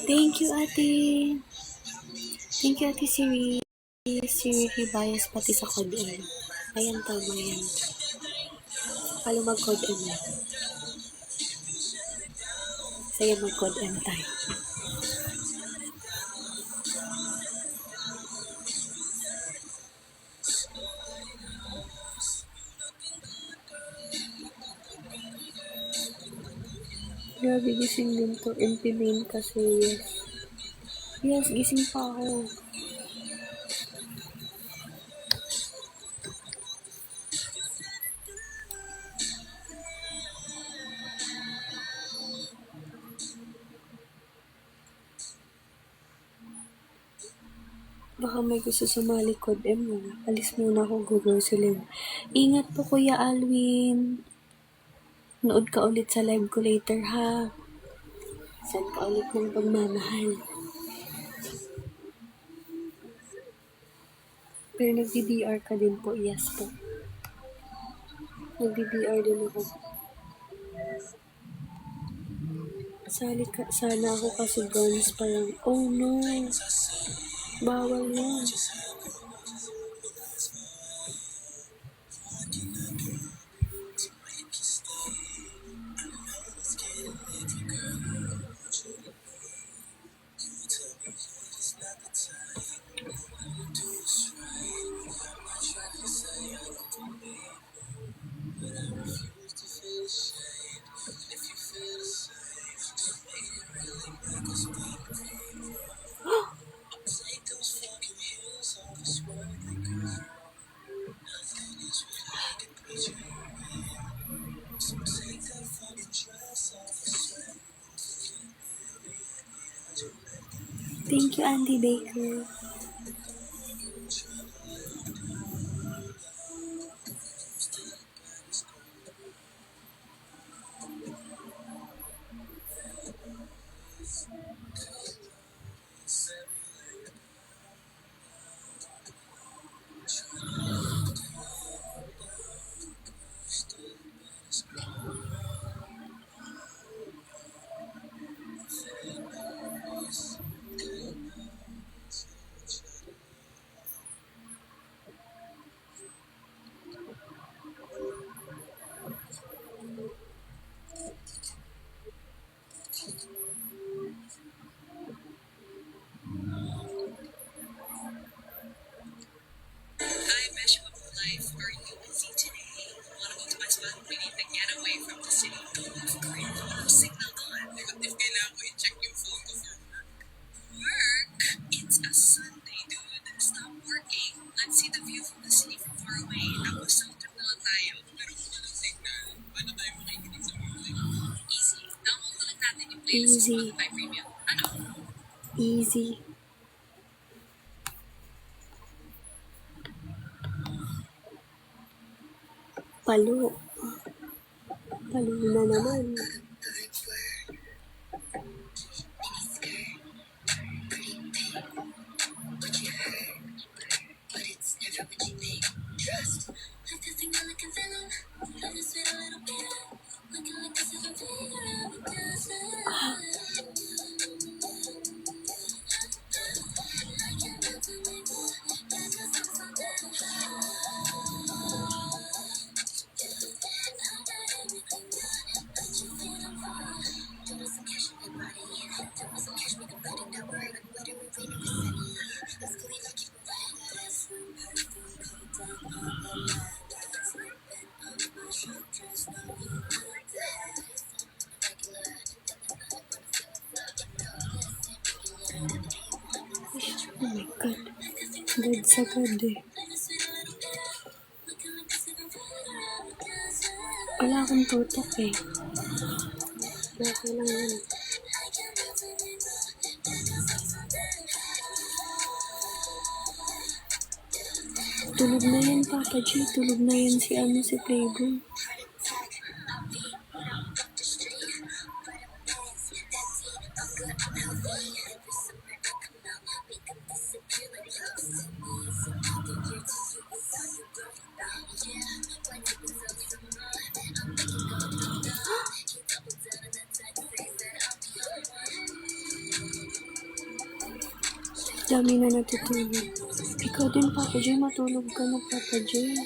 Thank you, ate. Thank you, ate Siri. Siri bias pati sa code M. Ayan, tama yan. Kalo mag-code M yan. Saya mag-code M tayo. Grabe, gising din to. MP main kasi, yes. Yes, gising pa ako. Baka may gusto sumali code M mo. Alis muna ako, go-grocery. Ingat po, Kuya Alwin. Nood ka ulit sa live ko later, ha? Send ka ulit ng pagmamahal. Pero nagdi-DR ka din po, yes po. Nagdi-DR din ako. Sana ako kasi bronze parang, oh no. Bawal yan. Thank you, Andy Baker. Easy. Easy. Palo. Palo na naman. Oh my God. Dead sagad eh. Wala akong tutok eh. Okay lang yan. Tulog na yan, Papa G. Tulog na yan si Playboy. Dami na natutulog. Ikaw din, Papa J, matulog ka na, Papa J.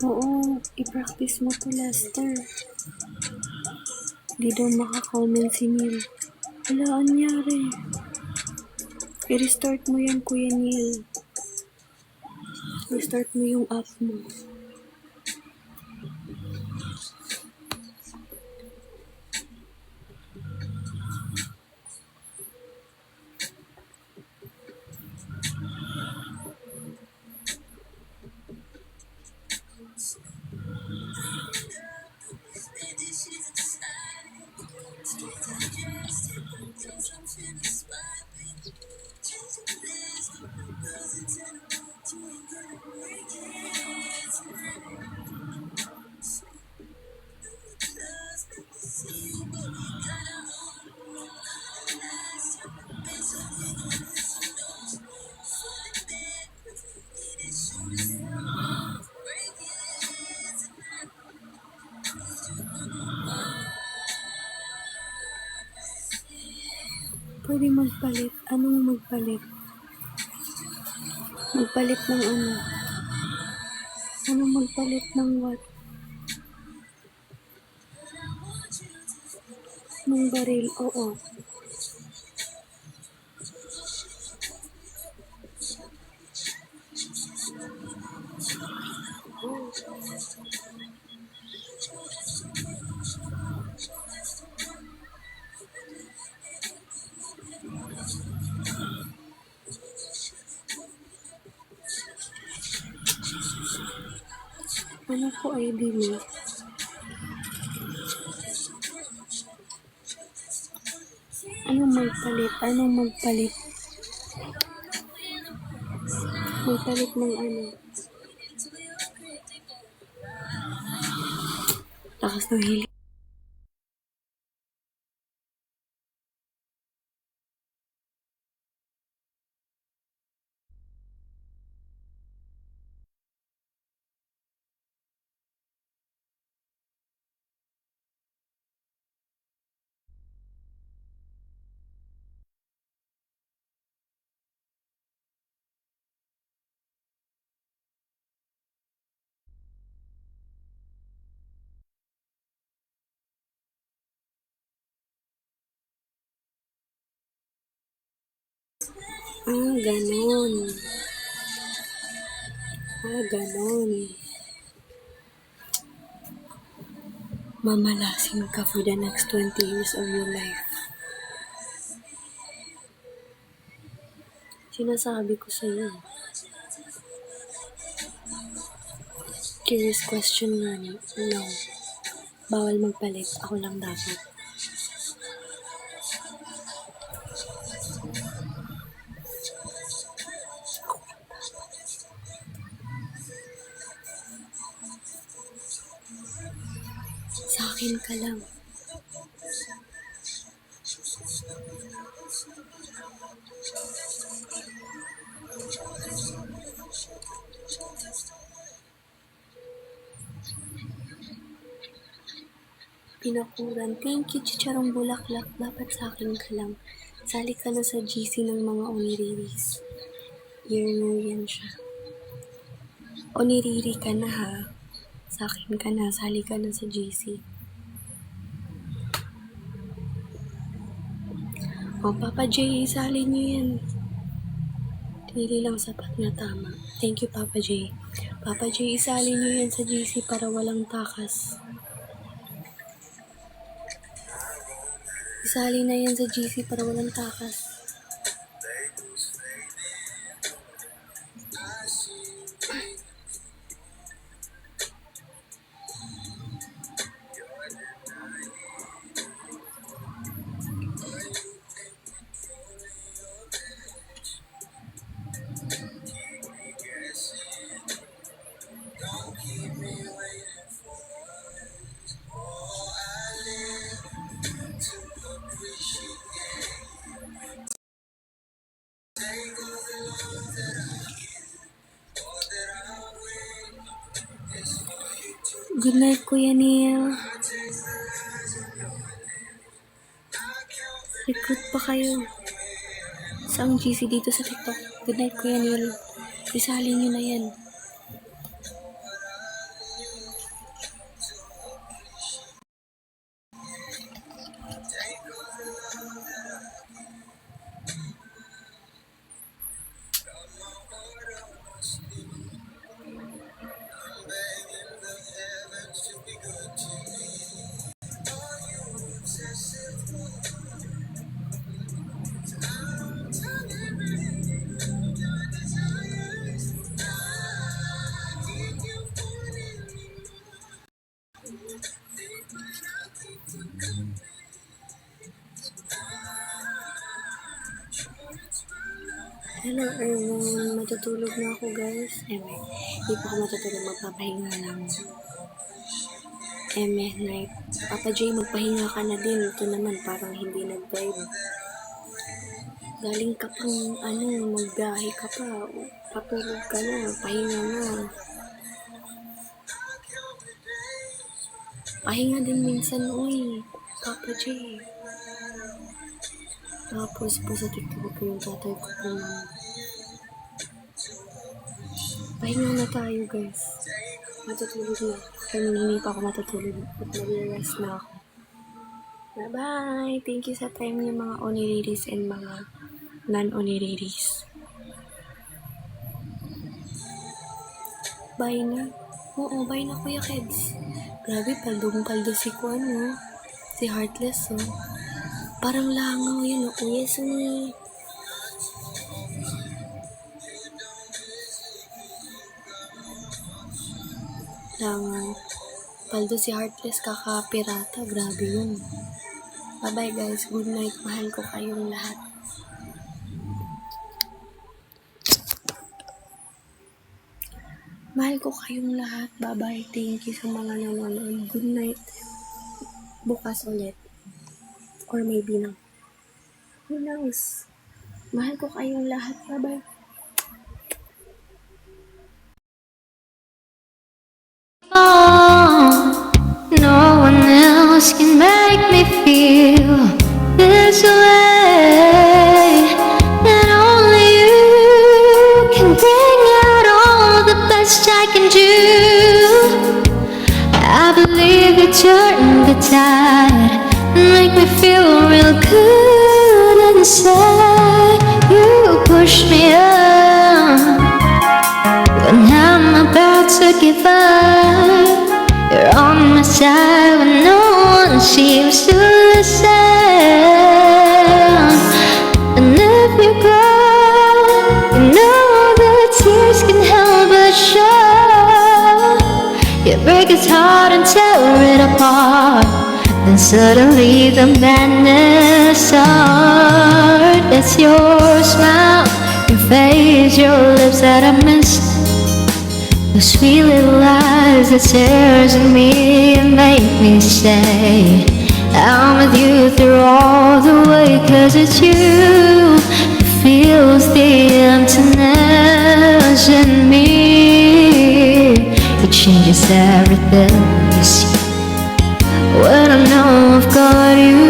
Oo, i-practice mo to, Lester. Di daw maka-comment si Neil. Wala, anyari. I-restart mo yan, Kuya Neil. Restart mo yung app mo. Pwede magpalit. Anong magpalit? Magpalit ng ano? Anong magpalit ng what? Ng baril, oo. Ano po ID mo? Anong magpalit? Anong magpalit? Magpalit ng ano? Lakas ng hili. Ganon. Ganon. Mamalasin ka for the next 20 years of your life. Sinasabi ko sa'yo. Curious question nga niya. No. Bawal magpalit. Ako lang dapat. Sa akin ka lang. Pinakuran. Thank you, Chicharong Bulaklak. Dapat sa akin ka lang. Sali ka na sa GC ng mga oniriris. Yearner yan siya. Oniriri ka na ha. Sa akin ka na. Sali ka na sa GC. Papa J, isali niyo yan. Hindi lang sapat na tama. Thank you, Papa J. Papa J, isali niyo yan sa GC para walang takas. Isali na yan sa GC para walang takas. Good night, Kuya Neil. Recruit pa kayo. Sa ang GC dito sa TikTok. Good night, Kuya Neil. Isali nyo na yan. Hello everyone, matutulog na ako guys. Hindi pa ako matutulog, magpapahinga lang. Night. Papa J, magpahinga ka na din. Ito naman parang hindi nag-vibe. Galing ka pang magbiyahe ka pa. Patulog ka na, pahinga na. Pahinga din minsan, uy. Papa J. Tapos po sa TikTok ko yung tatay ko po. Pahinga na tayo guys. Matutulog na. Kaya hindi pa ako matutulog. At mag-rest na ako. Bye-bye! Thank you sa time niyo mga oniriris and mga non-oniriris. Bye na. Oo, bye na Kuya Kids. Grabe, paldong-paldo si Kuan, no? Si Heartless, oh. Parang langaw yun, oh. Yes, ni. Langaw. Paldo si Heartless, kakapirata. Grabe yun. Bye-bye, guys. Good night. Mahal ko kayong lahat. Mahal ko kayong lahat. Bye-bye. Thank you sa mga nanonood. Good night. Bukas ulit. Or maybe na. Who knows? Mahal ko kayong lahat. Bye-bye. No one else can make me feel this way, and only you can bring out all the best I can do. I believe you turn the tide and make me feel real good inside. You push me up when I'm about to give up. You're on my side when no one seems to listen. And if you cry, you know the tears can help but show. You break his heart and tear it apart. Then suddenly the madness starts. It's your smile, your face, your lips that I missed. The sweet little lies that stares at me and make me stay. I'm with you through all the way, 'cause it's you who feels the emptiness in me. It changes everything you see when I know I've got you.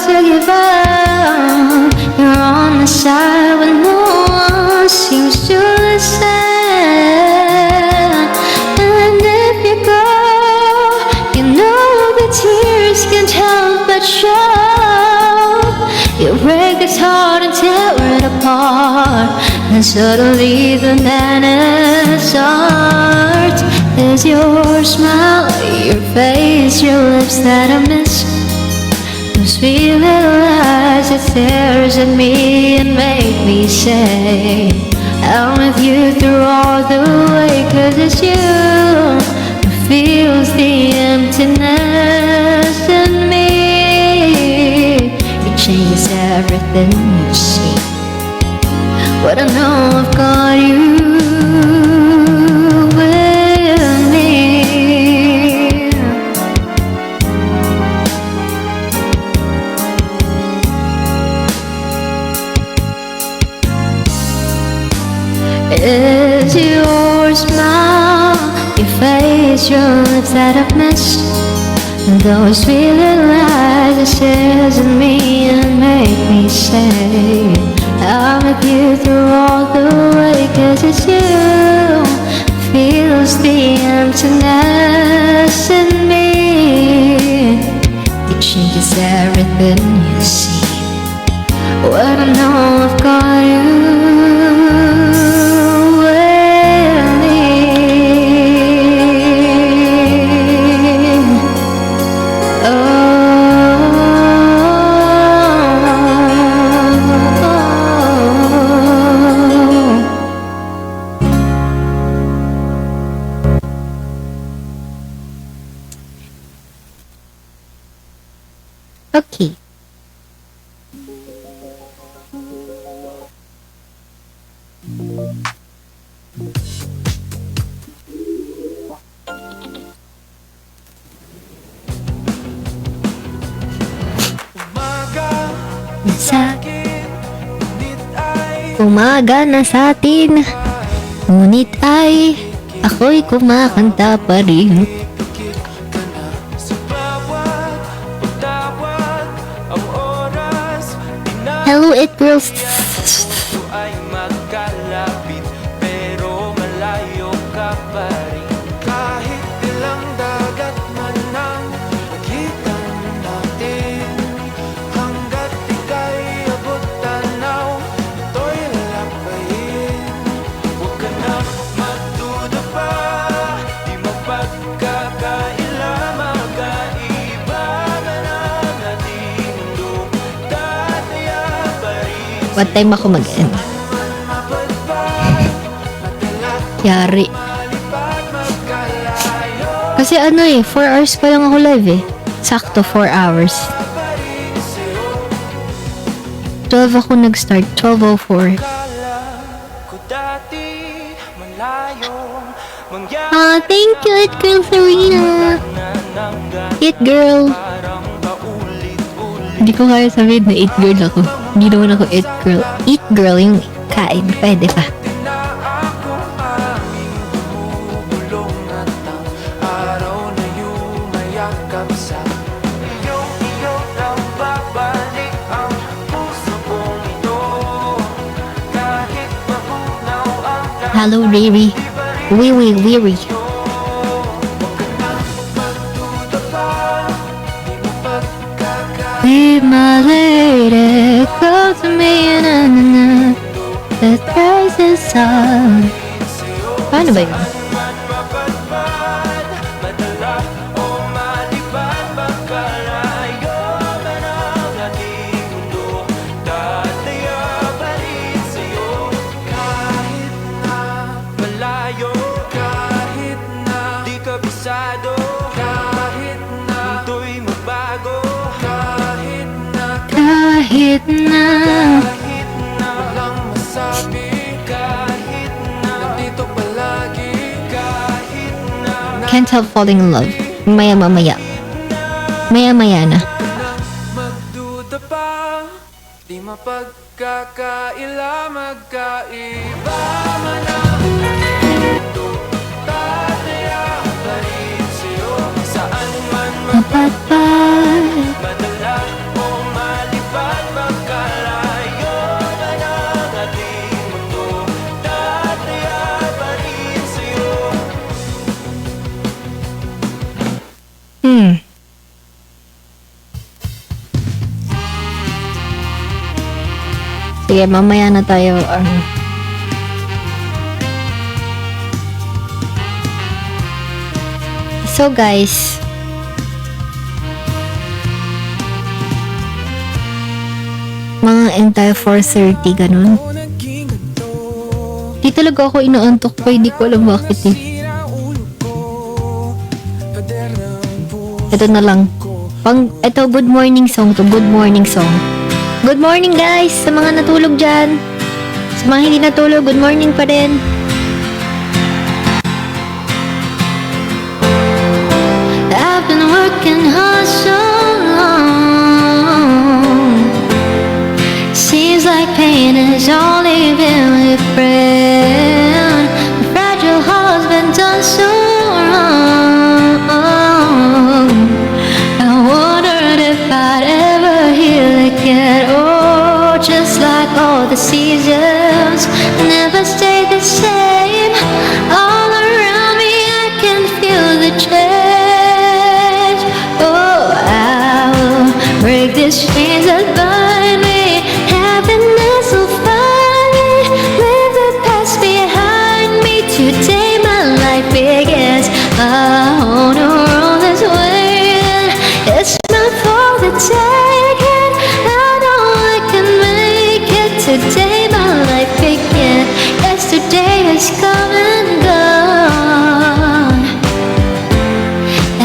To give up, you're on the side when no one seems to listen. And if you go, you know the tears can't help but show. You break his heart and tear it apart, and suddenly the madness starts. There's your smile, your face, your lips that I miss. Those sweet little eyes that stares at me and make me say, I'm with you through all the way, 'cause it's you who feels the emptiness in me. It changes everything you see, but I know I've got you with me. to your smile, your face, your lips that I've missed. Those sweet little eyes that stares at me and make me say I'll make you through all the way, 'cause it's you feels the emptiness in me. It changes everything you see when I know I've got you. Okay. Umaga na sa atin, ngunit ay ako'y kumakanta pa rin. Hello, it girls. Ay magkalapit pero malayo ka pa rin. Kahit ilang dagat man ang pagitan natin, hanggat ika'y abot tanaw, ito'y lalampayin. Huwag ka na magduda pa, di mapagkakaila, magkaiba man ang ating mundo, tataya pa rin. What time ako mag-end? Yari. Kasi 4 hours pa lang ako live eh. Sakto 4 hours. 12 ako nag-start, 12:04. Thank you, It Girl Serena. It Girl. Hindi ko kaya sabihin na It Girl ako. Hindi naman ako It Girl. It Girl yung kain. Pwede pa. Hello, Riri. Weary. Be my lady, close to me, na. The price is on. Paano ba yun? Kahit na walang masabi, kahit na nandito palagi, kahit na can't help falling in love. Maya-maya na. magduda pa, di mapagkakaila, magkaiba man ang mundo, tataya pa rin sa'yo, saan man Mapagpag madala o malipad, magkalayo man ang ating mundo, tataya pa rin sa'yo. Sige, mamaya na tayo. So guys, mga entire 4:30 ganun. Di talaga ako inaantok pa, hindi ko alam bakit eh. Ito na lang. Ito, good morning song to. Good morning song. Good morning guys! Sa mga natulog dyan. Sa mga hindi natulog, good morning pa rin. I've been working hard so long. Seems like pain is only been a friend. like all the seasons never stay the same. All around me I can feel the change. Oh, I will break these chains that bind me. Happiness will find me. Leave the past behind me. Today my life begins. A whole new world is waiting. It's meant for the taking. I know I can make it. Today my life begins. Yesterday has come and gone,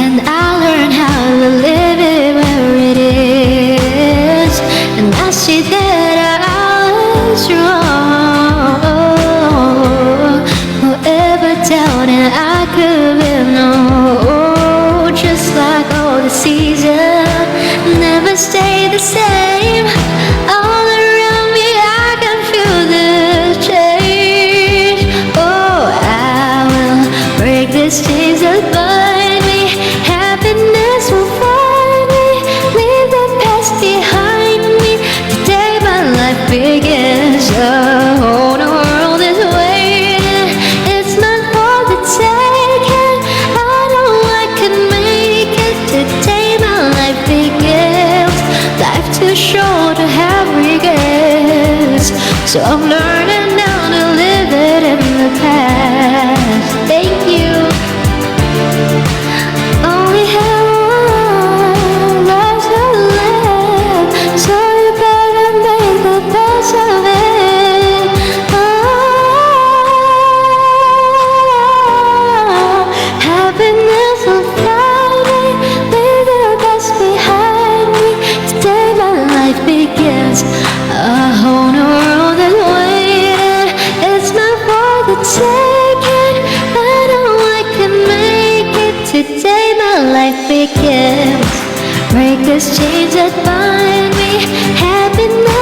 and I learn how to live it where it is. And I see that I was wrong. Whoever doubted I could live, no. Just like all the seasons never stay the same. All around me I can feel the change. Oh, I will break these chains that bind me. Happiness will find me. Leave the past behind me. Today my life begins. A whole new world is waiting. It's meant for the taking. I know I can make it. Today my life begins. Life too short to have regrets, so I'm learning now to live it in the past. Thank you. Only have one life to live, so you better make the best of it. Oh, happiness will find me. Leave the past behind me. Today my life begins. A whole new world is waiting. It's meant for the taking. I know I can make it. Today my life begins. Break these chains that bind me. Happiness